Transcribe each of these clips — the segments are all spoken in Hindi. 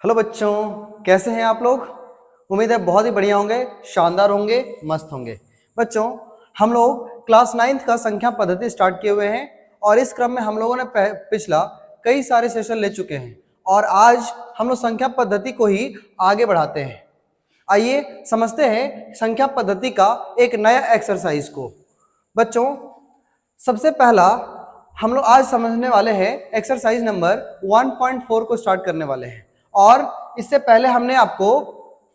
हेलो बच्चों, कैसे हैं आप लोग। उम्मीद है बहुत ही बढ़िया होंगे, शानदार होंगे, मस्त होंगे। बच्चों, हम लोग क्लास 9th का संख्या पद्धति स्टार्ट किए हुए हैं और इस क्रम में हम लोगों ने पिछला कई सारे सेशन ले चुके हैं और आज हम लोग संख्या पद्धति को ही आगे बढ़ाते हैं। आइए समझते हैं संख्या पद्धति का एक नया एक्सरसाइज को। बच्चों, सबसे पहला हम लोग आज समझने वाले हैं एक्सरसाइज नंबर 1.4 को स्टार्ट करने वाले हैं और इससे पहले हमने आपको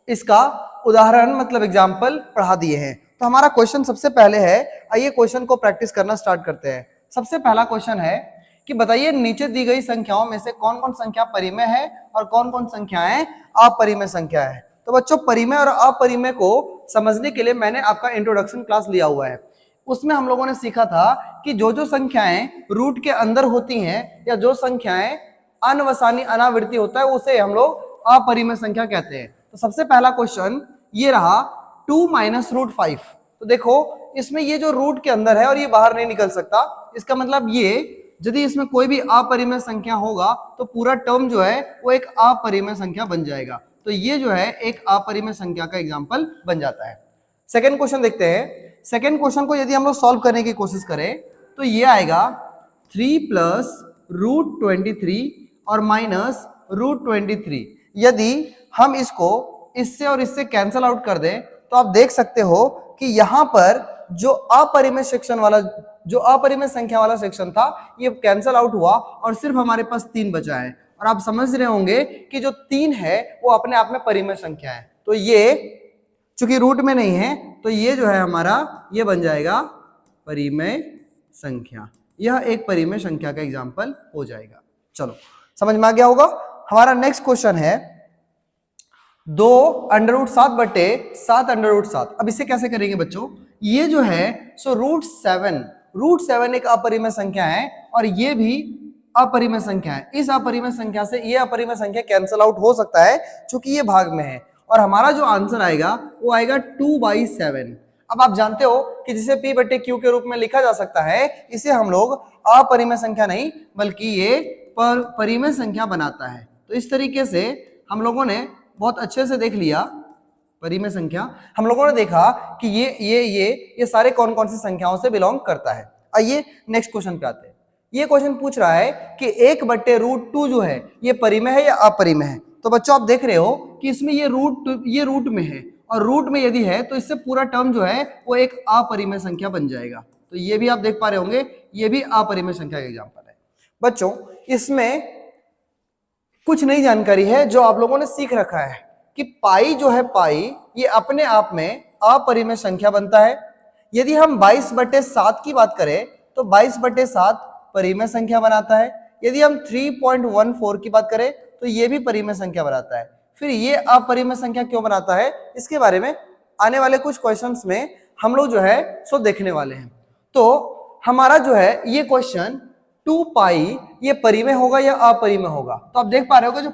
इसका उदाहरण मतलब एग्जाम्पल पढ़ा दिए हैं। तो हमारा क्वेश्चन सबसे पहले है, आइए क्वेश्चन को प्रैक्टिस करना स्टार्ट करते हैं। सबसे पहला क्वेश्चन है कि बताइए नीचे दी गई संख्याओं में से कौन कौन संख्या परिमेय है और कौन कौन संख्याएं अपरिमेय संख्या है। तो बच्चों, परिमेय और अपरिमेय को समझने के लिए मैंने आपका इंट्रोडक्शन क्लास लिया हुआ है। उसमें हम लोगों ने सीखा था कि जो जो संख्याएं रूट के अंदर होती हैं या जो संख्याएं अनवसानी अनावृत्ति होता है उसे हम लोग अपरिमेय संख्या कहते हैं। तो सबसे पहला क्वेश्चन ये रहा 2 माइनस रूट 5। तो देखो इसमें ये जो रूट के अंदर है और ये बाहर नहीं निकल सकता, इसका मतलब ये यदि इसमें कोई भी अपरिमेय संख्या होगा तो पूरा टर्म जो है वो एक अपरिमेय संख्या बन जाएगा। तो ये जो है एक अपरिमेय संख्या का एग्जाम्पल बन जाता है। सेकेंड क्वेश्चन देखते हैं। सेकेंड क्वेश्चन को यदि हम लोग सॉल्व करने की कोशिश करें तो ये आएगा 3 प्लस रूट 23 और माइनस रूट 23। यदि हम इसको इससे और इससे कैंसल आउट कर दें तो आप देख सकते हो कि यहाँ पर जो अपरिमेय सेक्शन वाला जो अपरिमेय संख्या वाला सेक्शन था ये कैंसल आउट हुआ और सिर्फ हमारे पास 3 बचा है। और आप समझ रहे होंगे कि जो 3 है वो अपने आप में परिमेय संख्या है। तो ये चूंकि रूट में नहीं है तो ये जो है हमारा ये बन जाएगा परिमेय संख्या। यह एक परिमेय संख्या का एग्जाम्पल हो जाएगा। चलो समझ में आ गया होगा। हमारा नेक्स्ट क्वेश्चन है 2 अंडर रूट 7 बटे 7 अंडर रूट 7। अब इसे कैसे करेंगे बच्चों, ये जो है सो रूट 7 एक अपरिमेय संख्या है और ये भी अपरिमेय संख्या है। इस अपरिमेय संख्या से ये अपरिमेय संख्या कैंसल आउट हो सकता है क्योंकि ये भाग में है और हमारा जो आंसर आएगा वो आएगा 2/7। अब आप जानते हो कि जिसे P बटे Q के रूप में लिखा जा सकता है, इसे हम लोग अपरिमेय संख्या नहीं बल्कि ये परिमेय संख्या बनाता है। तो इस तरीके से हम लोगों ने बहुत अच्छे से देख लिया परिमेय संख्या। हम लोगों ने देखा कि ये सारे कौन कौन सी संख्याओं से बिलोंग करता है। आइए नेक्स्ट क्वेश्चन पे आते हैं। ये क्वेश्चन पूछ रहा है कि 1 बटे रूट 2 जो है ये परिमेय है या अपरिमेय है। तो बच्चों आप देख रहे हो कि इसमें ये रूट में है और रूट में यदि है तो इससे पूरा टर्म जो है वो एक अपरिमेय संख्या बन जाएगा। तो ये भी आप देख पा रहे होंगे, ये भी अपरिमेय संख्या का एग्जांपल है। बच्चों, इसमें कुछ नई जानकारी है जो आप लोगों ने सीख रखा है कि पाई जो है पाई ये अपने आप में अपरिमेय संख्या बनता है। यदि हम 22/7 की बात करें तो 22/7 परिमेय संख्या बनाता है। यदि हम 3.14 की बात करें तो ये भी परिमेय संख्या बनाता है। फिर ये अपरिमेय संख्या क्यों बनाता है, इसके बारे में आने वाले कुछ क्वेश्चंस में हम लोग जो है सो देखने वाले हैं। तो हमारा जो है ये क्वेश्चन 2 पाई ये परिमेय होगा या अपरिमेय होगा। तो आप देख पा रहे हो जो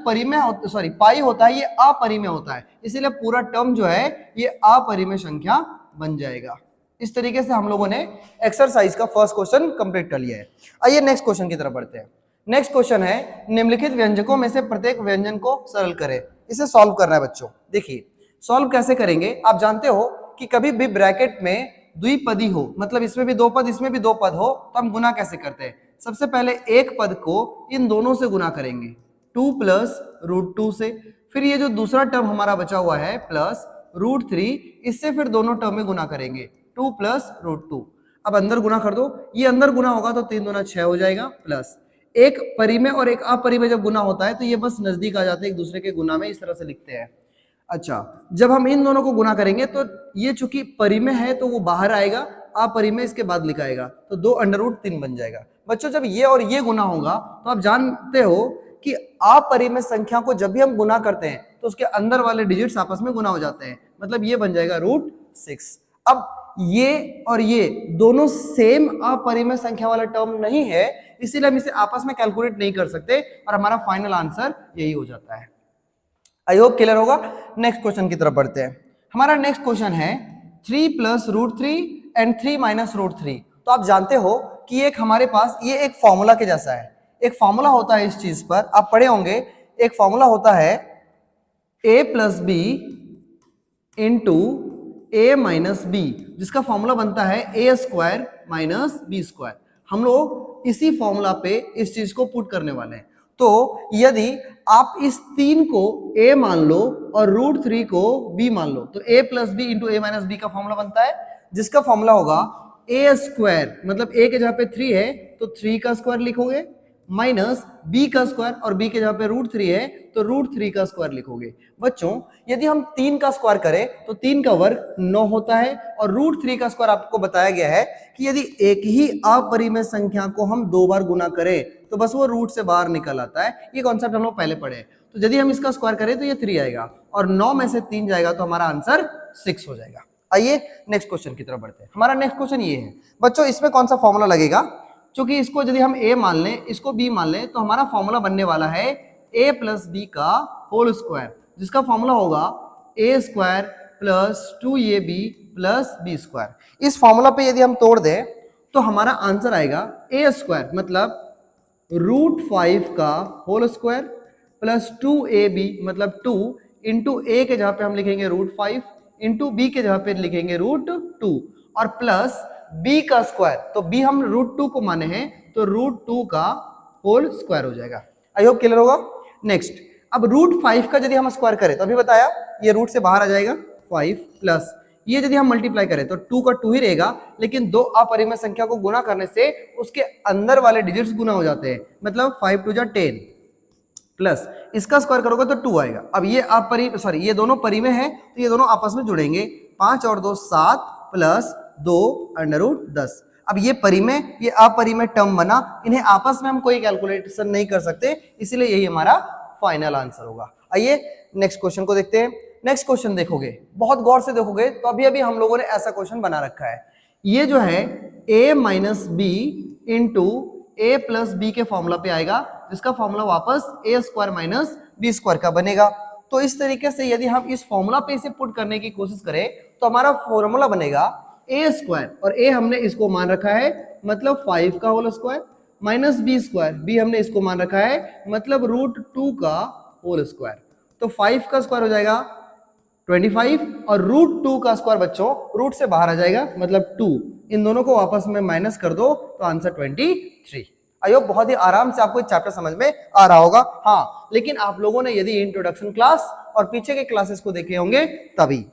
पाई होता है ये अपरिमेय होता है, इसीलिए पूरा टर्म जो है ये अपरिमेय संख्या बन जाएगा। इस तरीके से हम लोगों ने एक्सरसाइज का फर्स्ट क्वेश्चन कंप्लीट कर लिया है। आइए नेक्स्ट क्वेश्चन की तरफ बढ़ते हैं। नेक्स्ट क्वेश्चन है निम्नलिखित व्यंजकों में से प्रत्येक व्यंजन को सरल करें। इसे सॉल्व करना है बच्चों। देखिए सॉल्व कैसे करेंगे, आप जानते हो कि कभी भी ब्रैकेट में द्विपदी हो, मतलब इसमें भी 2 पद इसमें भी 2 पद हो, तो हम गुना कैसे करते हैं। सबसे पहले एक पद को इन दोनों से गुना करेंगे 2 प्लस रूट 2 से, फिर ये जो दूसरा टर्म हमारा बचा हुआ है प्लस रूट 3, इससे फिर दोनों टर्म में गुना करेंगे 2 प्लस रूट 2। अब अंदर गुना कर दो, ये अंदर गुना होगा तो 3 दूना 6 हो जाएगा, प्लस एक परिमेय और एक अपरिमेय जब गुना होता है तो ये बस नजदीक आ जाते हैं एक दूसरे के गुना में, इस तरह से लिखते हैं। अच्छा, जब हम इन दोनों को गुना करेंगे तो ये चूंकि परिमेय है तो वो बाहर आएगा, अपरिमेय इसके बाद लिखाएगा तो 2 अंडर रूट 3 बन जाएगा। बच्चों जब ये और ये गुना होगा तो आप जानते हो कि अपरिमेय संख्या को जब भी हम गुना करते हैं तो उसके अंदर वाले डिजिट्स आपस में गुना हो जाते हैं, मतलब ये बन जाएगा रूट 6। अब ये और ये दोनों सेम अपरिमेय संख्या वाला टर्म नहीं है, इसीलिए हम इसे आपस में कैलकुलेट नहीं कर सकते और हमारा फाइनल आंसर यही हो जाता है। आई होप क्लियर होगा। नेक्स्ट क्वेश्चन की तरफ बढ़ते हैं। हमारा नेक्स्ट क्वेश्चन है 3 plus root 3 and 3 minus root 3। तो आप जानते हो कि एक हमारे पास ये एक फॉर्मूला के जैसा है। एक फॉर्मूला होता है इस चीज पर, आप पढ़े होंगे, एक फॉर्मूला होता है a plus B into A minus B, जिसका फॉर्मूला बनता है A square minus B square. हम लोग इसी फॉर्मूला पे इस चीज को पुट करने वाले हैं। तो यदि आप इस 3 को a मान लो और √3 को b मान लो, तो a plus B into A minus B का फॉर्मूला बनता है, जिसका फॉर्मूला होगा ए स्क्वायर, मतलब a के जगह पे 3 है तो 3 का स्क्वायर लिखोगे, माइनस b का स्क्वायर, और b के जगह पे √3 है तो √3 का स्क्वायर लिखोगे। बच्चों यदि हम 3 का स्क्वायर करें तो 3 का वर्ग 9 होता है, और √3 का स्क्वायर आपको बताया गया है कि यदि एक ही अपरिमेय संख्या को हम 2 बार गुना करें तो बस वो रूट से बाहर निकल आता है। ये कॉन्सेप्ट हम लोग पहले पढ़े। तो यदि हम इसका स्क्वायर करें तो ये 3 आएगा, और 9 में से 3 जाएगा तो हमारा आंसर 6 हो जाएगा। आइए नेक्स्ट क्वेश्चन की तरफ बढ़ते हैं। हमारा नेक्स्ट क्वेश्चन ये है बच्चों, इसमें कौन सा फॉर्मूला लगेगा, क्योंकि इसको यदि हम a मान लें, इसको b मान लें, तो हमारा फॉर्मूला बनने वाला है a प्लस बी का होल स्क्वायर, जिसका फॉर्मूला होगा a square plus 2ab plus B square. इस फॉर्मूला पे यदि हम तोड़ दें तो हमारा आंसर आएगा a स्क्वायर मतलब √5 का होल स्क्वायर प्लस 2ab मतलब 2 इंटू a के जगह पे हम लिखेंगे √5 इंटू b के जगह पे लिखेंगे √2 और प्लस b का स्क्वायर, तो b हम √2 को माने हैं तो √2 का होल स्क्वायर हो जाएगा। आई होप क्लियर होगा। नेक्स्ट, अब √5 का यदि हम स्क्वायर करें तो अभी बताया ये रूट से बाहर आ जाएगा 5 प्लस ये यदि हम मल्टीप्लाई करें तो 2 का 2 ही रहेगा, लेकिन दो अपरिमेय संख्या को गुना करने से उसके अंदर वाले डिजिट्स गुना हो जाते हैं, मतलब 5 2 10 प्लस इसका स्क्वायर करोगे तो 2 आएगा। अब ये ये दोनों परिमेय हैं तो ये दोनों आपस में जुड़ेंगे, 5 और 2 7 प्लस 2 √10। अब ये परिमेय ये अपरिमेय टर्म बना, इन्हें आपस में हम कोई कैलकुलेशन नहीं कर सकते, इसलिए यही हमारा फाइनल आंसर होगा। आइए नेक्स्ट क्वेश्चन को देखते हैं। नेक्स्ट क्वेश्चन देखोगे, बहुत गौर से देखोगे तो अभी हम लोगों ने ऐसा क्वेश्चन बना रखा है। ये जो है a minus B into A plus B के फॉर्मूला पे आएगा, जिसका फॉर्मूला वापस a square minus B square का बनेगा। तो इस तरीके से यदि हम इस फॉर्मूला पे इसे पुट करने की कोशिश करें तो हमारा फॉर्मूला बनेगा a स्क्वायर, और a हमने इसको मान रखा है मतलब 5 का whole square minus B square, b हमने इसको मान रखा है मतलब √2 का होल स्क्वायर। तो 5 का स्क्वायर हो जाएगा 25 और √2 का स्क्वायर बच्चों रूट से बाहर आ जाएगा मतलब 2, इन दोनों को आपस में माइनस कर दो तो आंसर 23। आई होप बहुत ही आराम से आपको चैप्टर समझ में आ रहा होगा। हाँ, लेकिन आप लोगों ने यदि इंट्रोडक्शन क्लास और पीछे के क्लासेस को देखे होंगे तभी।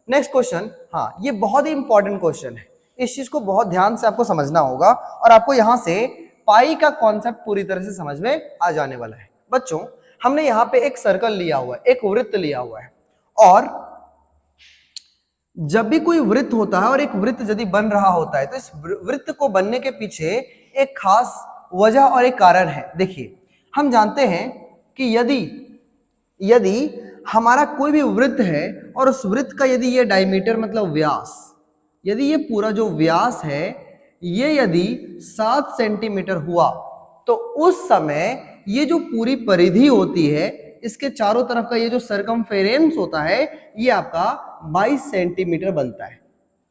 नेक्स्ट क्वेश्चन, हाँ ये बहुत ही इंपॉर्टेंट क्वेश्चन है, इस चीज को बहुत ध्यान से आपको समझना होगा और आपको यहाँ से पाई का कॉन्सेप्ट पूरी तरह से समझ में आ जाने वाला है। बच्चों हमने यहाँ पे एक सर्कल लिया हुआ है, एक वृत्त लिया हुआ है, और जब भी कोई वृत्त होता है और एक वृत्त यदि बन रहा होता है तो इस वृत्त को बनने के पीछे एक खास वजह और एक कारण है। देखिए हम जानते हैं कि यदि हमारा कोई भी वृत्त है और उस वृत्त का यदि ये डायमीटर मतलब व्यास, यदि ये पूरा जो व्यास है ये यदि 7 सेंटीमीटर हुआ तो उस समय ये जो पूरी परिधि होती है इसके चारों तरफ का ये जो सर्कमफेरेंस होता है ये आपका 22 सेंटीमीटर बनता है।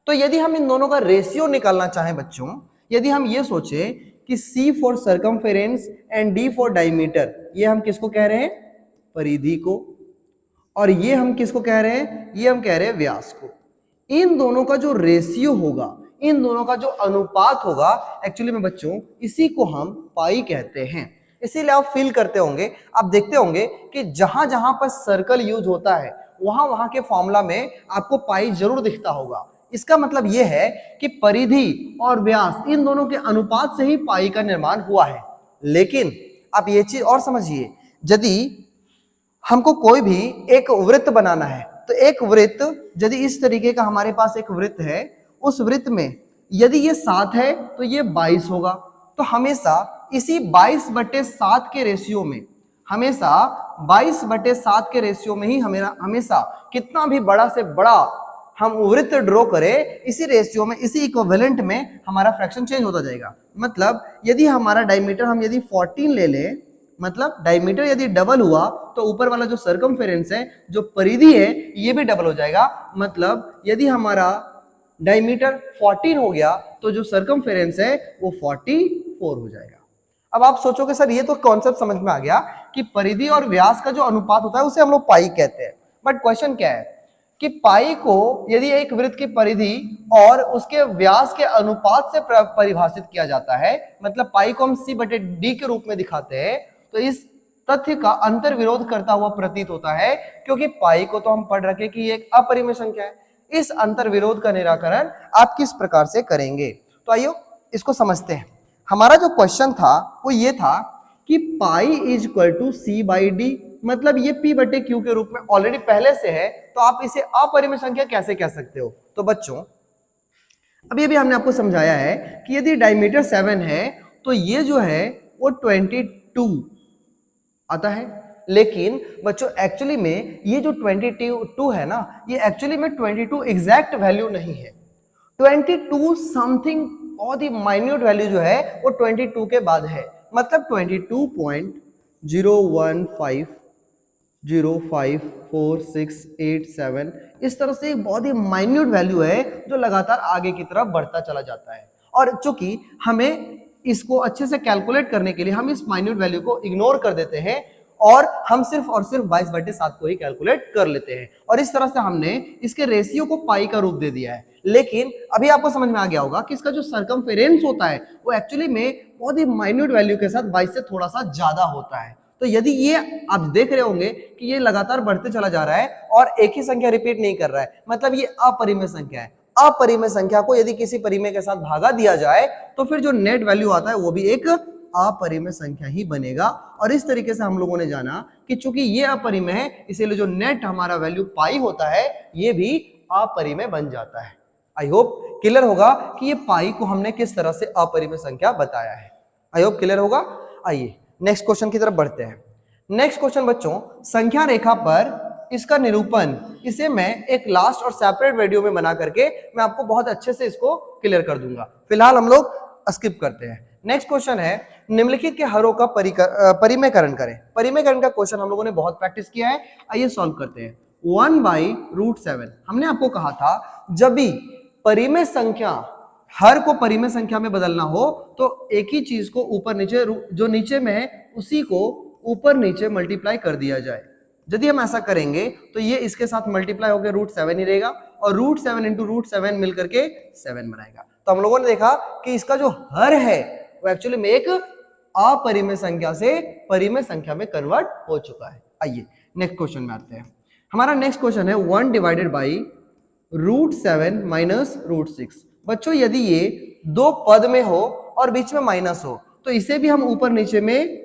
तो यदि हम इन दोनों का रेशियो निकालना चाहें बच्चों, यदि हम ये सोचें कि C for circumference and D for diameter, ये हम किसको कह रहे हैं? परिधि को, और ये हम किसको कह रहे हैं? ये हम कह रहे हैं व्यास को। इन दोनों का जो रेशियो होगा, इन दोनों का जो अनुपात होगा, एक्चुअली में बच्चों इसी को हम पाई कहते हैं। इसीलिए आप फील करते होंगे, आप देखते होंगे कि जहां जहां पर सर्कल यूज होता है वहां वहां के फॉर्मूला में आपको पाई जरूर दिखता होगा। इसका मतलब यह है कि परिधि और व्यास इन दोनों के अनुपात से ही पाई का निर्माण हुआ है। लेकिन आप ये चीज और समझिए, यदि हमको कोई भी एक वृत्त बनाना है तो एक वृत्त यदि इस तरीके का हमारे पास एक वृत्त है, उस वृत्त में यदि ये 7 है तो ये 22 होगा। तो हमेशा इसी 22/7 के रेशियो में, हमेशा 22/7 के रेशियो में ही हमेशा कितना भी बड़ा से बड़ा हम वृत्त ड्रॉ करें, इसी रेशियो में, इसी इक्विवेलेंट में हमारा फ्रैक्शन चेंज होता जाएगा। मतलब यदि हमारा डायमीटर हम यदि 14 ले लें, मतलब डायमीटर यदि डबल हुआ तो ऊपर वाला जो सर्कमफेरेंस है, जो परिधि है, ये भी डबल हो जाएगा। मतलब यदि हमारा डायमीटर 14 हो गया तो जो सर्कमफेरेंस है वो 44 हो जाएगा। अब आप सोचोगे सर ये तो कॉन्सेप्ट समझ में आ गया कि परिधि और व्यास का जो अनुपात होता है उसे हम लोग पाई कहते हैं। बट क्वेश्चन क्या है कि पाई को यदि एक वृत्त की परिधि और उसके व्यास के अनुपात से परिभाषित किया जाता है, मतलब पाई को हम c/d के रूप में दिखाते हैं, तो इस तथ्य का अंतर विरोध करता हुआ प्रतीत होता है, क्योंकि पाई को तो हम पढ़ रखे कि ये एक अपरिमेय संख्या है। इस अंतर विरोध का निराकरण आप किस प्रकार से करेंगे, तो आइयो इसको समझते हैं। हमारा जो क्वेश्चन था वो ये था कि pi is equal to c/d, मतलब ये p/q के रूप में ऑलरेडी पहले से है, तो आप इसे अपरिमेय संख्या कैसे कह सकते हो। तो बच्चों अभी अभी हमने आपको समझाया है कि यदि डायमीटर 7 है तो ये जो है वो 22 आता है, लेकिन बच्चों एक्चुअली में ये जो 22 है ना, ये एक्चुअली में 22 एग्जैक्ट वैल्यू नहीं है। 22 समथिंग बहुत ही माइन्यूट वैल्यू जो है वो 22 के बाद है, मतलब 22.01505468 इस तरह से एक बहुत ही माइन्यूट वैल्यू है जो लगातार आगे की तरफ बढ़ता चला जाता है। और चूंकि हमें इसको अच्छे से कैलकुलेट करने के लिए हम इस माइन्यूट वैल्यू को इग्नोर कर देते हैं और हम सिर्फ और सिर्फ 22/7 को ही कैलकुलेट कर लेते हैं, और इस तरह से हमने इसके रेशियो को पाई का रूप दे दिया है। लेकिन अभी आपको समझ में आ गया होगा कि इसका जो सरकमफेरेंस होता है वो एक्चुअली में बहुत ही माइन्यूट वैल्यू के साथ 22 से थोड़ा सा ज्यादा होता है। तो यदि ये आप देख रहे होंगे कि ये लगातार बढ़ते चला जा रहा है और एक ही संख्या रिपीट नहीं कर रहा है, मतलब ये अपरिमेय संख्या है। अपरिमेय संख्या को यदि किसी परिमेय के साथ भागा दिया जाए तो फिर जो नेट वैल्यू आता है वो भी एक अपरिमेय संख्या ही बनेगा। और इस तरीके से हम लोगों ने जाना कि चूंकि ये अपरिमेय है, इसीलिए जो नेट हमारा वैल्यू पाई होता है ये भी अपरिमेय बन जाता है। आई होप क्लियर होगा कि ये पाई को हमने किस तरह से अपरिमेय संख्या बताया है। आई होप क्लियर होगा। आइए नेक्स्ट क्वेश्चन की तरफ बढ़ते हैं। नेक्स्ट क्वेश्चन बच्चों, संख्या रेखा पर इसका निरूपण, इसे मैं एक लास्ट और सेपरेट वीडियो में बना करके मैं आपको बहुत अच्छे से इसको क्लियर कर दूंगा। फिलहाल हम लोग स्किप करते हैं। नेक्स्ट क्वेश्चन है, निम्नलिखित के हरों का परिमेयकरण करें। परिमेयकरण का क्वेश्चन हम लोगों ने बहुत प्रैक्टिस किया है, आइए सॉल्व करते हैं। 1/√7 हमने आपको कहा था जब भी परिमेय संख्या, हर को परिमेय संख्या में बदलना हो तो एक ही चीज को ऊपर नीचे, जो नीचे में है उसी को ऊपर नीचे मल्टीप्लाई कर दिया जाए। यदि हम ऐसा करेंगे तो ये इसके साथ मल्टीप्लाई होकर √7 ही रहेगा और √7 इंटू √7 मिलकर के 7 बनाएगा। तो हम लोगों ने देखा कि इसका जो हर है वो एक्चुअली में एक अपरिमेय संख्या से परिमेय संख्या में कन्वर्ट हो चुका है। आइए नेक्स्ट क्वेश्चन में आते हैं। हमारा नेक्स्ट क्वेश्चन है 1/√7 माइनस √6। बच्चों यदि ये दो पद में हो और बीच में माइनस हो तो इसे भी हम ऊपर नीचे में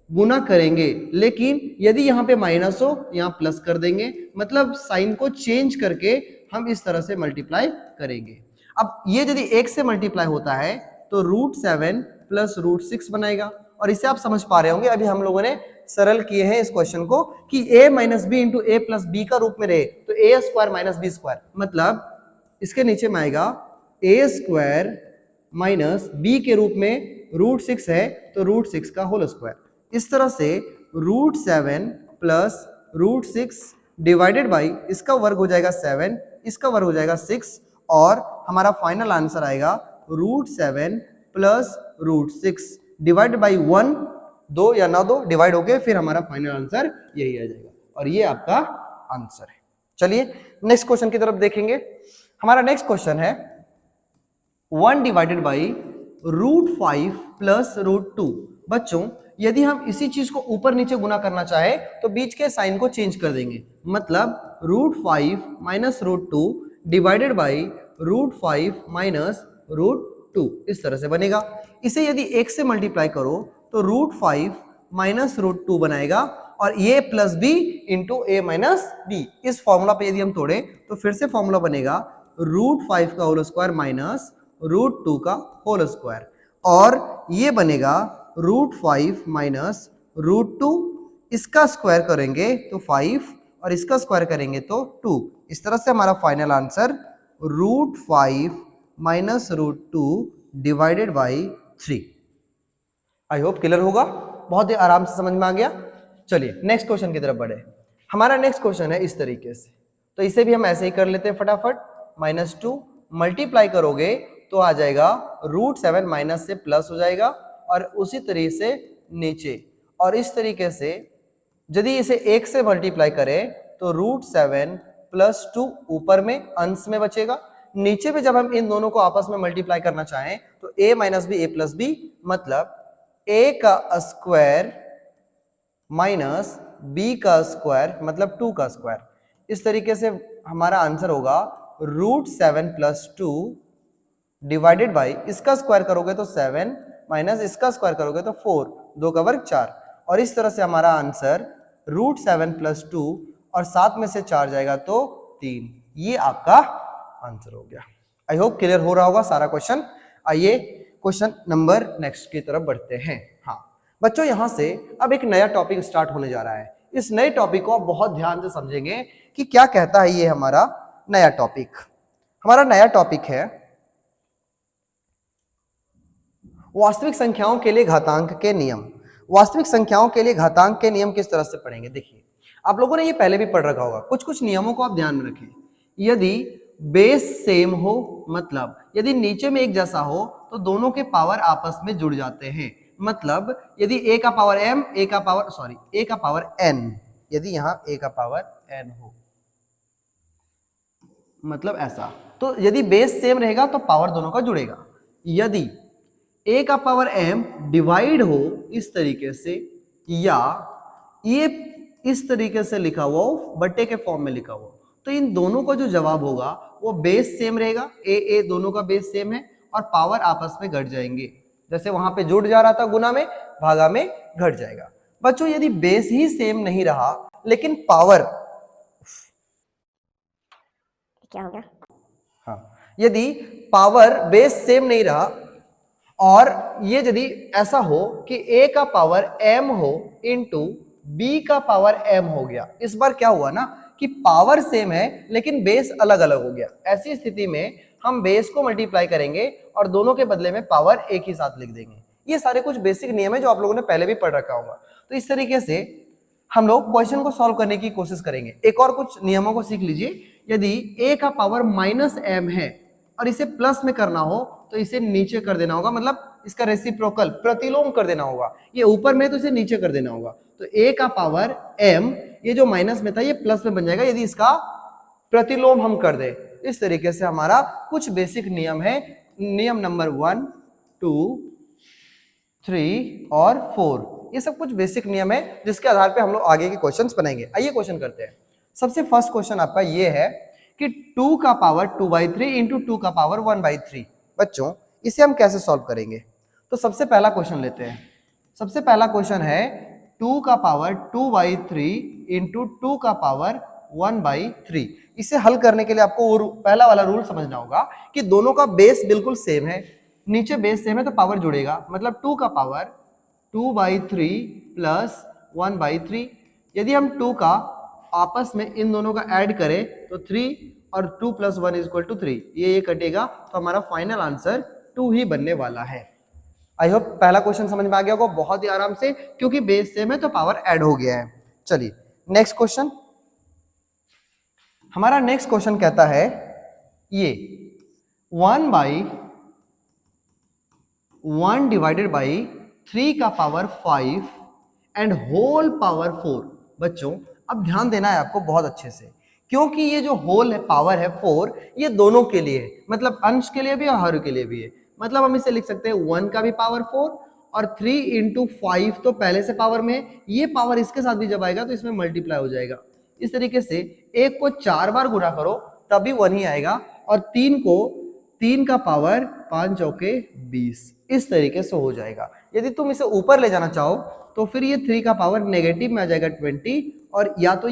गुना करेंगे, लेकिन यदि यहाँ पे माइनस हो यहाँ प्लस कर देंगे, मतलब साइन को चेंज करके हम इस तरह से मल्टीप्लाई करेंगे। अब ये यदि 1 से मल्टीप्लाई होता है तो √7 प्लस √6 बनाएगा। और इसे आप समझ पा रहे होंगे, अभी हम लोगों ने सरल किए हैं इस क्वेश्चन को कि a minus B into A plus B का रूप में रहे तो a square minus B square, मतलब इसके नीचे में आएगा a स्क्वायर माइनस बी के रूप में √6 है तो √6 का होल स्क्वायर। इस तरह से √7 प्लस √6 डिवाइडेड बाई इसका वर्ग हो जाएगा 7, इसका वर्ग हो जाएगा 6 और हमारा फाइनल आंसर आएगा √7 प्लस √6 डिवाइडेड बाई 1, 2 या ना 2 डिवाइड होके फिर हमारा फाइनल आंसर यही आ जाएगा और ये आपका आंसर है। चलिए नेक्स्ट क्वेश्चन की तरफ देखेंगे। हमारा नेक्स्ट क्वेश्चन है 1/√5 प्लस √2। बच्चों यदि हम इसी चीज को ऊपर नीचे गुना करना चाहे तो बीच के साइन को चेंज कर देंगे, मतलब √5 माइनस √2 डिवाइडेड बाई √5 माइनस √2 इस तरह से बनेगा। इसे यदि 1 से मल्टीप्लाई करो तो √5 माइनस √2 बनाएगा और ये plus B into A minus B. इस फॉर्मूला पे यदि हम तोड़े तो फिर से फॉर्मूला बनेगा √5 का होल स्क्वायर माइनस √2 का होल स्क्वायर और ये बनेगा √5 माइनस √2, इसका स्क्वायर करेंगे तो 5 और इसका स्क्वायर करेंगे तो 2। इस तरह से हमारा final answer √5 minus √2 divided by 3। I hope clear होगा, बहुत ही आराम से समझ में आ गया। चलिए नेक्स्ट क्वेश्चन की तरफ बढ़े। हमारा नेक्स्ट क्वेश्चन है इस तरीके से, तो इसे भी हम ऐसे ही कर लेते हैं फटाफट। -2 मल्टीप्लाई करोगे तो आ जाएगा √7 माइनस से प्लस हो जाएगा और उसी तरीके से नीचे, और इस तरीके से यदि इसे 1 से मल्टीप्लाई करें तो √7 प्लस 2 ऊपर में अंश में बचेगा, नीचे पे जब हम इन दोनों को आपस में मल्टीप्लाई करना चाहें तो a minus B a plus B, मतलब a का स्क्वायर माइनस b का स्क्वायर मतलब 2 का स्क्वायर। इस तरीके से हमारा आंसर होगा √7 प्लस 2 डिवाइडेड बाई इसका स्क्वायर करोगे तो 7 माइनस इसका स्क्वायर करोगे तो 4, 2 का वर्ग 4, और इस तरह से हमारा आंसर √7 प्लस 2 और 7 में से 4 जाएगा तो 3। ये आपका आंसर हो गया। आई होप क्लियर हो रहा होगा सारा क्वेश्चन। आइए क्वेश्चन नंबर नेक्स्ट की तरफ बढ़ते हैं। हाँ बच्चों, यहां से अब एक नया टॉपिक स्टार्ट होने जा रहा है। इस नए टॉपिक को आप बहुत ध्यान से समझेंगे कि क्या कहता है ये हमारा नया टॉपिक। हमारा नया टॉपिक है वास्तविक संख्याओं के लिए घातांक के नियम। वास्तविक संख्याओं के लिए घातांक के नियम किस तरह से पढ़ेंगे? देखिए, आप लोगों ने ये पहले भी पढ़ रखा होगा। कुछ कुछ नियमों को आप ध्यान में रखें। यदि बेस सेम हो, मतलब यदि नीचे में एक जैसा हो तो दोनों के पावर आपस में जुड़ जाते हैं। मतलब यदि a का पावर m, a का पावर n, यदि यहां a का पावर n हो, मतलब ऐसा, तो यदि बेस सेम रहेगा तो पावर दोनों का जुड़ेगा। यदि a का पावर m डिवाइड हो इस तरीके से, या ये इस तरीके से लिखा हुआ हो, बट्टे के फॉर्म में लिखा हुआ, तो इन दोनों का जो जवाब होगा वो बेस सेम रहेगा। a दोनों का बेस सेम है और पावर आपस में घट जाएंगे। जैसे वहां पे जुड़ जा रहा था गुना में, भागा में घट जाएगा। बच्चों यदि बेस ही सेम नहीं रहा लेकिन पावर, क्या हो गया? हाँ, यदि पावर बेस सेम नहीं रहा और ये यदि ऐसा हो कि a का पावर m हो इंटू b का पावर m हो गया, इस बार क्या हुआ ना कि पावर सेम है लेकिन बेस अलग अलग हो गया। ऐसी स्थिति में हम बेस को मल्टीप्लाई करेंगे और दोनों के बदले में पावर एक ही साथ लिख देंगे। ये सारे कुछ बेसिक नियम है जो आप लोगों ने पहले भी पढ़ रखा होगा। तो इस तरीके से हम लोग क्वेश्चन को सॉल्व करने की कोशिश करेंगे। एक और कुछ नियमों को सीख लीजिए। यदि a का पावर माइनस m है और इसे प्लस में करना हो तो इसे नीचे कर देना होगा, मतलब इसका रेसिप्रोकल प्रतिलोम कर देना होगा। ये ऊपर में तो इसे नीचे कर देना होगा। तो a का पावर m, ये जो माइनस में था ये प्लस में बन जाएगा यदि इसका प्रतिलोम हम कर दे। इस तरीके से हमारा कुछ बेसिक नियम है। नियम नंबर 1, 2, 3 और 4, ये सब कुछ बेसिक नियम है जिसके आधार पे हम लोग आगे के क्वेश्चंस बनाएंगे। आइए क्वेश्चन करते हैं। सबसे फर्स्ट क्वेश्चन आपका ये है कि 2 का पावर 2/3 इंटू 2 का पावर 1/3। बच्चों इसे हम कैसे सॉल्व करेंगे? तो सबसे पहला क्वेश्चन लेते हैं। सबसे पहला क्वेश्चन है 2 का पावर 2/3 इंटू 2 का पावर 1/3। इसे हल करने के लिए आपको पहला वाला रूल समझना होगा कि दोनों का बेस बिल्कुल सेम है, नीचे बेस सेम है तो पावर जुड़ेगा। मतलब 2 का पावर 2/3 प्लस 1/3। यदि हम 2 का आपस में इन दोनों का ऐड करें तो 3 और 2 प्लस 1 इज इक्वल टू 3। ये कटेगा तो हमारा फाइनल आंसर 2 ही बनने वाला है। आई होप पहला क्वेश्चन समझ में आ गया होगा बहुत ही आराम से, क्योंकि बेस सेम है तो पावर ऐड हो गया है। चलिए नेक्स्ट क्वेश्चन। हमारा नेक्स्ट क्वेश्चन कहता है ये 1/1 डिवाइडेड बाई 3 का पावर 5 एंड होल पावर 4। बच्चों अब ध्यान देना है आपको बहुत अच्छे से, क्योंकि ये जो होल है पावर है 4, ये दोनों के लिए है, मतलब अंश के लिए भी और हर के लिए भी है। मतलब हम इसे लिख सकते हैं 1 का भी पावर 4 और 3 इंटू 5 तो पहले से पावर में है, ये पावर इसके साथ भी जब आएगा तो इसमें मल्टीप्लाई हो जाएगा। इस तरीके से एक को 4 बार गुणा करो तभी 1 ही आएगा, और 3 को 3 का पावर 5 चौके 20 इस तरीके से हो जाएगा। यदि तुम इसे ऊपर ले जाना चाहो तो फिर ये 3 का पावर नेगेटिव में आ जाएगा 20, और या तो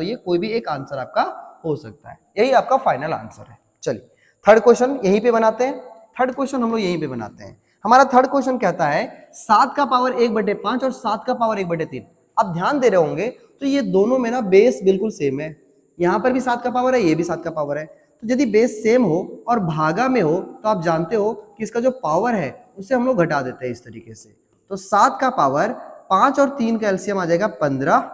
ये कोई भी एक आंसर आपका हो सकता है। यही आपका फाइनल आंसर है। चलिए थर्ड क्वेश्चन यहीं पे बनाते हैं। थर्ड क्वेश्चन हम लोग यहीं पे बनाते हैं। हमारा थर्ड क्वेश्चन कहता है 7 का पावर 1/5 और 7 का पावर 1/3। अब ध्यान दे रहे होंगे तो ये दोनों में ना बेस बिल्कुल सेम है। यहाँ पर भी 7 का पावर है, ये भी 7 का पावर है। तो यदि बेस सेम हो और भागा में हो तो आप जानते हो कि इसका जो पावर है उसे हम लोग घटा देते हैं इस तरीके से। तो 7 का पावर 5 और 3 का एलसीएम आ जाएगा 15,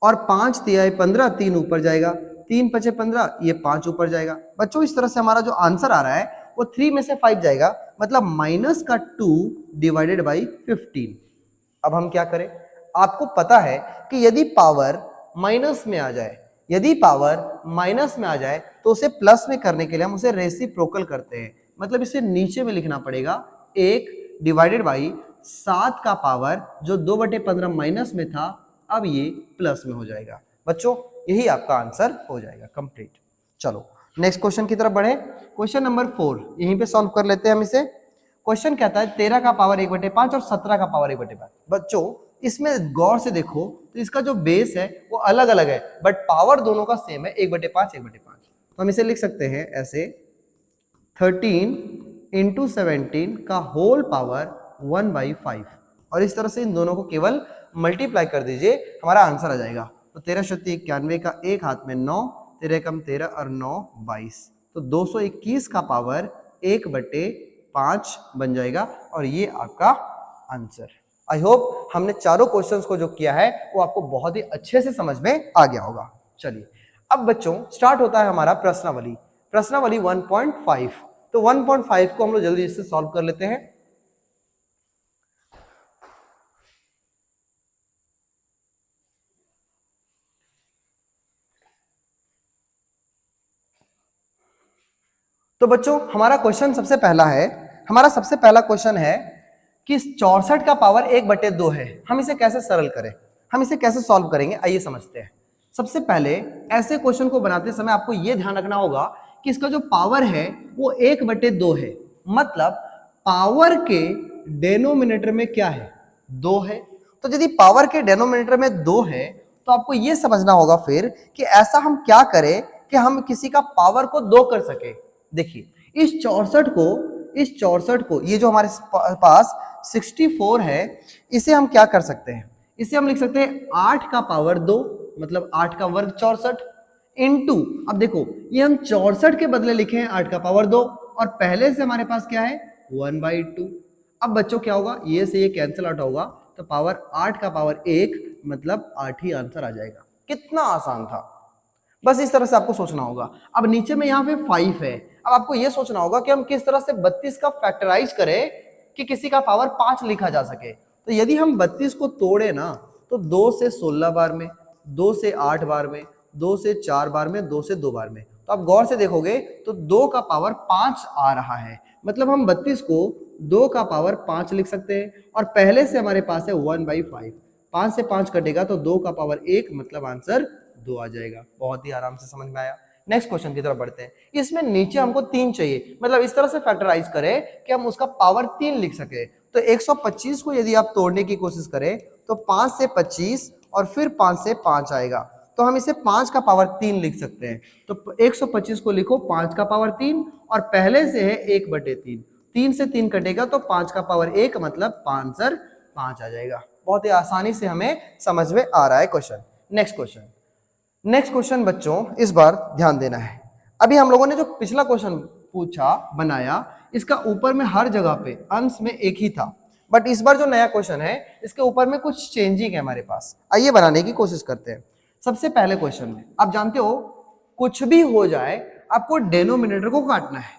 और 5 तिहाई 15, 3 ऊपर जाएगा, 3 पचे 15, ये 5 ऊपर जाएगा। बच्चों इस तरह से हमारा जो आंसर आ रहा है वो 3 में से 5 जाएगा, मतलब माइनस का 2 डिवाइडेड बाई 15। अब हम क्या करें? आपको पता है कि यदि पावर माइनस में आ जाए, यदि पावर माइनस में आ जाए तो उसे प्लस में करने के लिए हम उसे रेसिप्रोकल करते हैं। मतलब इसे नीचे में लिखना पड़ेगा 1 डिवाइडेड बाई 7 का पावर जो 2/15 माइनस में था, अब ये प्लस में हो जाएगा। बच्चों यही आपका आंसर हो जाएगा कंप्लीट। चलो नेक्स्ट क्वेश्चन की तरफ बढ़े। क्वेश्चन नंबर 4 यहीं पे सॉल्व कर लेते हैं हम इसे। क्वेश्चन कहता है 13 का पावर 1/5 और 17 का पावर 1/5। बच्चों इसमें गौर से देखो तो इसका जो बेस है वो अलग अलग है, बट पावर दोनों का सेम है, 1/5 1/5। तो हम इसे लिख सकते हैं ऐसे 13 इंटू 17 का होल पावर 1/5, और इस तरह से इन दोनों को केवल मल्टीप्लाई कर दीजिए, हमारा आंसर आ जाएगा। तो 13 शक्ति 91 का एक हाथ में 9, 13 कम 13 और 9 22, तो 221 का पावर 1/5 बन जाएगा, और ये आपका आंसर। आई होप हमने चारों क्वेश्चंस को जो किया है वो आपको बहुत ही अच्छे से समझ में आ गया होगा। चलिए अब बच्चों स्टार्ट होता है हमारा प्रश्नावली। प्रश्नावली 1.5। तो 1.5 को हम लोग जल्दी इससे सॉल्व कर लेते हैं। तो बच्चों हमारा क्वेश्चन सबसे पहला है, हमारा सबसे पहला क्वेश्चन है कि 64 का पावर 1/2 है। हम इसे कैसे सरल करें, हम इसे कैसे सॉल्व करेंगे, आइए समझते हैं। सबसे पहले ऐसे क्वेश्चन को बनाते समय आपको यह ध्यान रखना होगा कि इसका जो पावर है वो 1/2 है, मतलब पावर के डेनोमिनेटर में क्या है, 2 है। तो यदि पावर के डेनोमिनेटर में 2 है तो आपको यह समझना होगा फिर कि ऐसा हम क्या करें कि हम किसी का पावर को 2 कर सके। देखिए इस 64 को ये जो हमारे पास 64 है, इसे हम क्या कर सकते हैं, इसे हम लिख सकते हैं 8 का पावर 2, मतलब 8 का वर्ग 64 इंटू, अब देखो ये हम 64 के बदले लिखे हैं 8 का पावर 2, और पहले से हमारे पास क्या है 1/2। अब बच्चों क्या होगा, ये से ये कैंसिल आउट होगा, तो पावर 8 का पावर 1 मतलब 8 ही आंसर आ जाएगा। कितना आसान था, बस इस तरह से आपको सोचना होगा। अब नीचे में यहाँ पे 5 है, अब आपको यह सोचना होगा कि हम किस तरह से 32 का फैक्टराइज करें कि किसी का पावर 5 लिखा जा सके। तो यदि हम 32 को तोड़े ना, तो 2 से 16 बार में, 2 से 8 बार में, 2 से 4 बार में, 2 से 2 बार में, तो आप गौर से देखोगे तो 2 का पावर 5 आ रहा है, मतलब हम 32 को 2 का पावर 5 लिख सकते हैं, और पहले से हमारे पास है 1/5, 5 से 5 कटेगा तो 2 का पावर 1 मतलब आंसर 2 आ जाएगा। बहुत ही आराम से समझ में आया। नेक्स्ट क्वेश्चन की तरफ बढ़ते हैं। इसमें नीचे हमको 3 चाहिए, मतलब इस तरह से फैक्टराइज करें कि हम उसका पावर 3 लिख सके। तो 125 को यदि आप तोड़ने की कोशिश करें तो 5 से 25 और फिर 5 से 5 आएगा, तो हम इसे 5 का पावर 3 लिख सकते हैं। तो 125 को लिखो 5 का पावर 3, और पहले से है 1/3, 3 से 3 कटेगा तो 5 का पावर 1 मतलब आंसर 5 आ जाएगा। बहुत ही आसानी से हमें समझ में आ रहा है क्वेश्चन। नेक्स्ट क्वेश्चन बच्चों इस बार ध्यान देना है। अभी हम लोगों ने जो पिछला क्वेश्चन पूछा बनाया, इसका ऊपर में हर जगह पे अंश में एक ही था, बट इस बार जो नया क्वेश्चन है इसके ऊपर में कुछ चेंजिंग है हमारे पास। आइए बनाने की कोशिश करते हैं। सबसे पहले क्वेश्चन में आप जानते हो कुछ भी हो जाए आपको डेनोमिनेटर को काटना है,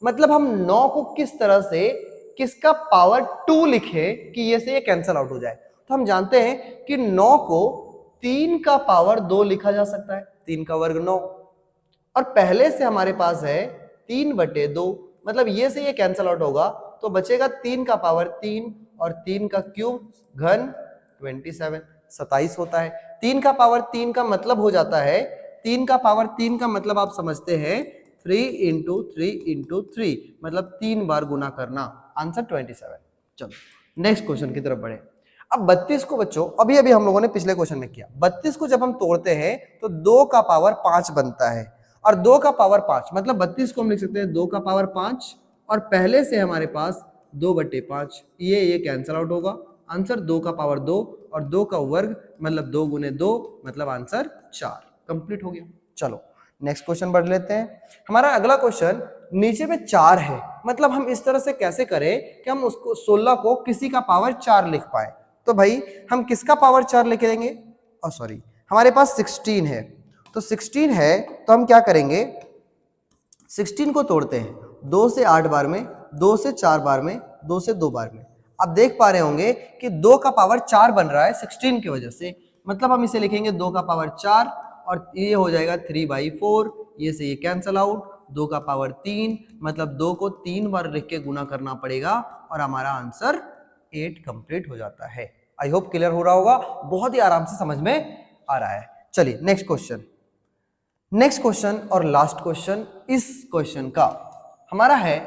मतलब हम 9 को किस तरह से किसका पावर 2 लिखे कि ये से ये कैंसिल आउट हो जाए। तो हम जानते हैं कि 9 को 3 का पावर 2 लिखा जा सकता है, 3 का वर्ग 9, और पहले से हमारे पास है 3/2, मतलब ये से ये कैंसिल आउट होगा तो बचेगा 3 का पावर 3 और 3 का क्यूब घन 27 होता है। 3 का पावर 3 का मतलब हो जाता है, 3 का पावर 3 का मतलब आप समझते हैं 3 इंटू 3 इंटू 3, मतलब 3 बार गुना करना, आंसर 27। चलो नेक्स्ट क्वेश्चन की तरफ बढ़े। अब 32 को बच्चों अभी अभी हम लोगों ने पिछले क्वेश्चन में किया, 32 को जब हम तोड़ते हैं तो 2 का पावर 5 बनता है, और 2 का पावर 5 मतलब 32 को हम लिख सकते हैं 2 का पावर 5, और पहले से हमारे पास 2/5, ये कैंसिल आउट होगा, आंसर 2 का पावर 2 और 2 का वर्ग मतलब 2 गुने 2 मतलब आंसर 4। कंप्लीट हो गया। चलो नेक्स्ट क्वेश्चन बढ़ लेते हैं। हमारा अगला क्वेश्चन नीचे में 4 है, मतलब हम इस तरह से कैसे करें कि हम उसको 16 को किसी का पावर 4 लिख पाए। तो भाई हम किसका पावर 4 लिख देंगे, सॉरी हमारे पास 16 है, तो 16 है तो हम क्या करेंगे 16 को तोड़ते हैं 2 से 8 बार में, 2 से 4 बार में, 2 से 2 बार में। आप देख पा रहे होंगे कि 2 का पावर 4 बन रहा है 16 की वजह से, मतलब हम इसे लिखेंगे 2 का पावर 4 और ये हो जाएगा 3/4, ये से ये कैंसल आउट, 2 का पावर 3 मतलब 2 को 3 बार लिख के गुना करना पड़ेगा और हमारा आंसर 8 कंप्लीट हो जाता है। आई होप क्लियर हो रहा होगा, बहुत ही आराम से समझ में आ रहा है। चलिए नेक्स्ट क्वेश्चन और लास्ट क्वेश्चन इस क्वेश्चन का हमारा है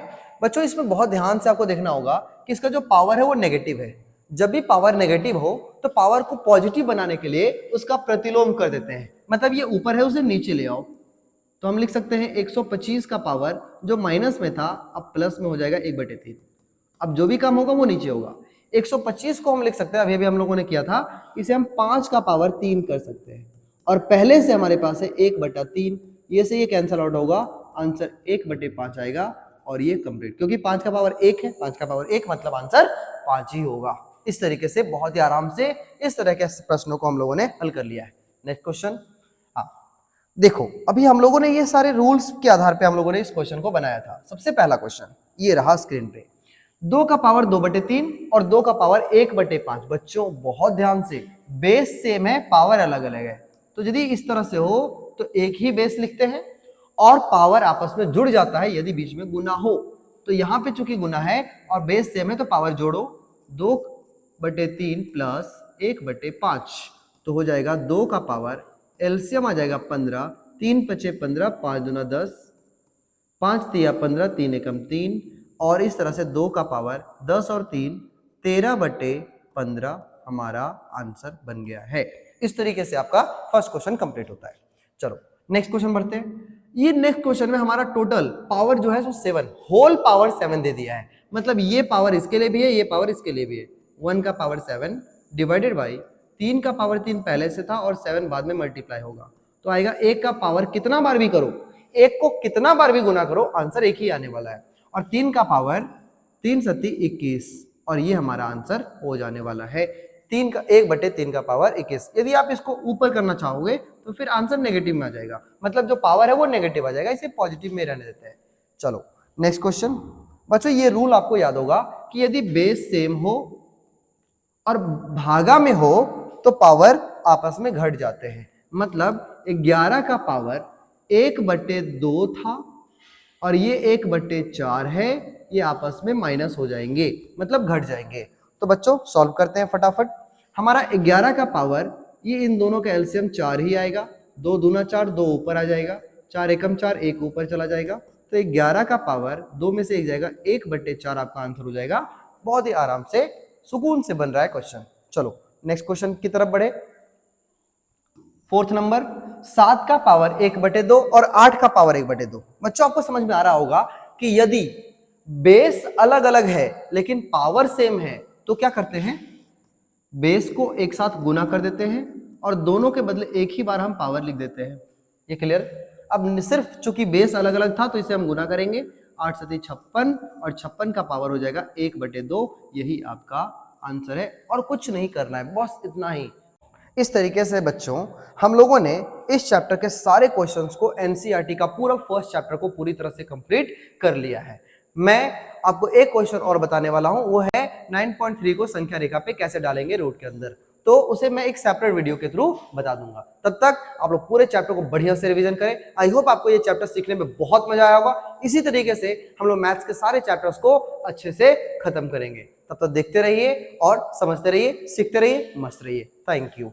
बच्चों, इसमें बहुत ध्यान से आपको देखना होगा कि इसका जो पावर है वो नेगेटिव है। जब भी पावर नेगेटिव हो तो पावर को पॉजिटिव बनाने के लिए उसका प्रतिलोम कर देते हैं, मतलब ये ऊपर है उसे नीचे ले आओ। तो हम लिख सकते हैं 125 का पावर जो माइनस में था अब प्लस में हो जाएगा 1/3। अब जो भी काम होगा वो नीचे होगा। 125 को हम लिख सकते हैं, अभी हम लोगों ने किया था, इसे हम 5 का पावर 3 कर सकते हैं और पहले से हमारे पास है 1/3, ये से ये कैंसल आउट होगा, आंसर 1/5 आएगा और ये कंप्लीट, क्योंकि 5 का पावर 1 है, 5 का पावर 1 मतलब आंसर 5 ही होगा। इस तरीके से बहुत ही आराम से इस तरह के प्रश्नों को हम लोगों ने हल कर लिया है। नेक्स्ट क्वेश्चन, हाँ देखो अभी हम लोगों ने ये सारे रूल्स के आधार पे हम लोगों ने इस क्वेश्चन को बनाया था। सबसे पहला क्वेश्चन ये रहा स्क्रीन पे, 2 का पावर 2/3 और 2 का पावर 1/5। बच्चों बहुत ध्यान से, बेस सेम है, पावर अलग अलग है, तो यदि इस तरह से हो तो एक ही बेस लिखते हैं और पावर आपस में जुड़ जाता है यदि बीच में गुना हो। तो यहाँ पे चूंकि गुना है और बेस सेम है तो पावर जोड़ो, 2/3 प्लस 1/5 तो हो जाएगा 2 का पावर, एलसीएम आ जाएगा 15, 3 × 5 = 15, 5 दूना 10, 5 × 3 = 15, 3 × 3 और इस तरह से 2 का पावर 10 और 3 13/15 हमारा आंसर बन गया है। इस तरीके से आपका फर्स्ट क्वेश्चन कंप्लीट होता है। चलो नेक्स्ट क्वेश्चन बढ़ते हैं। ये नेक्स्ट क्वेश्चन में हमारा टोटल पावर जो है वो 7, होल पावर 7 दे दिया है, मतलब ये पावर इसके लिए भी है, ये पावर इसके लिए भी है। 1 का पावर 7 डिवाइडेड बाई 3 का पावर 3 पहले से था और 7 बाद में मल्टीप्लाई होगा, तो आएगा 1 का पावर कितना बार भी करो, 1 को कितना बार भी गुना करो आंसर एक ही आने वाला है, और 3 का पावर 3 × 7 = 21 और ये हमारा आंसर हो जाने वाला है 1/3 का पावर 21। यदि आप इसको ऊपर करना चाहोगे तो फिर आंसर नेगेटिव में आ जाएगा, मतलब जो पावर है वो नेगेटिव आ जाएगा, इसे पॉजिटिव में रहने देते हैं। चलो नेक्स्ट क्वेश्चन। बच्चों ये रूल आपको याद होगा कि यदि बेस सेम हो और भागा में हो तो पावर आपस में घट जाते हैं, मतलब 11 का पावर 1/2 था और ये 1/4 है, ये आपस में माइनस हो जाएंगे, मतलब घट जाएंगे। तो बच्चों सॉल्व करते हैं फटाफट। हमारा 11 का पावर, ये इन दोनों का एलसीएम 4 ही आएगा, 2 दूना 4, 2 ऊपर आ जाएगा, 4 एकम 4, 1 ऊपर चला जाएगा, तो 11 का पावर 2 में से 1 जाएगा, 1/4 आपका आंसर हो जाएगा। बहुत ही आराम से सुकून से बन रहा है क्वेश्चन। चलो नेक्स्ट क्वेश्चन की तरफ बढ़े। फोर्थ नंबर, 7 का पावर 1/2 और 8 का पावर 1/2। बच्चों आपको समझ में आ रहा होगा कि यदि बेस अलग अलग है लेकिन पावर सेम है तो क्या करते हैं, बेस को एक साथ गुना कर देते हैं और दोनों के बदले एक ही बार हम पावर लिख देते हैं। ये क्लियर? अब सिर्फ चूंकि बेस अलग अलग था तो इसे हम गुना करेंगे, 8 × 7 = 56 और 56 का पावर हो जाएगा 1/2। यही आपका आंसर है और कुछ नहीं करना है, बस इतना ही। इस तरीके से बच्चों हम लोगों ने इस चैप्टर के सारे क्वेश्चंस को, एनसीईआरटी का पूरा फर्स्ट चैप्टर को पूरी तरह से कंप्लीट कर लिया है। मैं आपको एक क्वेश्चन और बताने वाला हूं, वो है 9.3 को संख्या रेखा पे कैसे डालेंगे रूट के अंदर, तो उसे मैं एक सेपरेट वीडियो के थ्रू बता दूंगा। तब तक आप लोग पूरे चैप्टर को बढ़िया से रिवीजन करें। आई होप आपको ये चैप्टर सीखने में बहुत मजा आया होगा। इसी तरीके से हम लोग मैथ्स के सारे चैप्टर्स को अच्छे से खत्म करेंगे। तब तक देखते रहिए और समझते रहिए, सीखते रहिए, मस्त रहिए। Thank you.